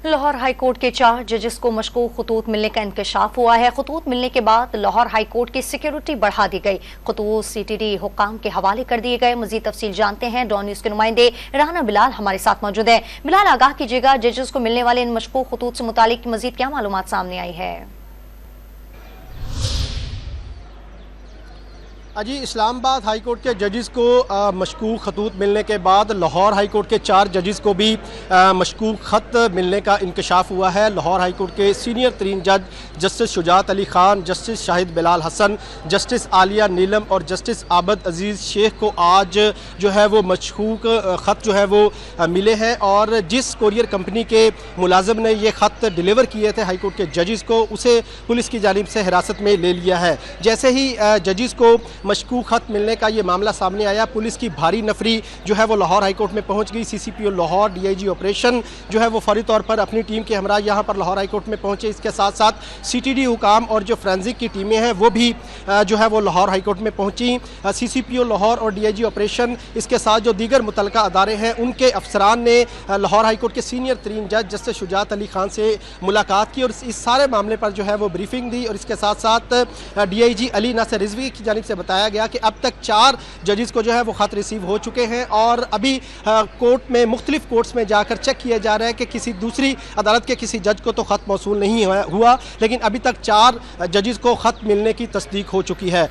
Lahore high court के 4 जजेस को मशकूक खतूत मिलने का इंकशाफ हुआ है। खतूत मिलने के बाद लाहौर हाईकोर्ट की सिक्योरिटी बढ़ा दी गई। खतूत सीटीडी हुक्काम के हवाले कर दिए गए। मजीद तफसील जानते हैं। डॉन न्यूज के नुमाइंदे राना बिलाल हमारे साथ मौजूद है। बिलाल, आगाह कीजिएगा, जजेस को मिलने वाले इन मशकूक खतूत से मुतालिक मजीद क्या मालूमात सामने आई है? जी, इस्लामाबाद हाई कोर्ट के जजेस को मशकूक खतूत मिलने के बाद लाहौर हाई कोर्ट के 4 जजेस को भी मशकूक खत मिलने का इंकशाफ हुआ है। लाहौर हाई कोर्ट के सीनियर तरीन जज justice Shujaat Ali Khan, justice Shahid Bilal Hassan, justice Aalia Neelum और जस्टिस आबद अजीज़ शेख को आज जो है वो मशकूक ख़त जो है वो मिले हैं। और जिस कोरियर कंपनी के मुलाजिम ने ये ख़त डिलीवर किए थे हाई कोर्ट के जजेस को, उसे पुलिस की जानिब से हिरासत में ले लिया है। जैसे ही जजेस को मशकूक खत मिलने का ये मामला सामने आया, पुलिस की भारी नफरी जो है वो लाहौर हाईकोर्ट में पहुंच गई। सीसीपीओ लाहौर, डीआईजी ऑपरेशन जो है वो फौरी तौर पर अपनी टीम के हमरा यहाँ पर लाहौर हाईकोर्ट में पहुंचे। इसके साथ साथ सीटीडी हुकाम और जो फोरेंसिक की टीमें हैं वो भी जो है वो लाहौर हाईकोर्ट में पहुंची। सीसीपीओ लाहौर और डीआईजी ऑपरेशन, इसके साथ जो दीगर मुतलका अदारे हैं, उनके अफसरान ने लाहौर हाईकोर्ट के सीनियर तरीन जज जस्टिस शुजात अली खान से मुलाकात की और इस सारे मामले पर जो है वो ब्रीफिंग दी। और इसके साथ साथ डीआईजी अली नासिर रिजवी की जानिब से बताया गया कि अब तक 4 जजेस को जो है वो खत रिसीव हो चुके हैं और अभी कोर्ट में मुख्तलिफ कोर्ट्स में जाकर चेक किया जा रहा है कि किसी दूसरी अदालत के किसी जज को तो खत मौसूल नहीं हुआ, लेकिन अभी तक 4 जजेस को खत मिलने की तस्दीक हो चुकी है।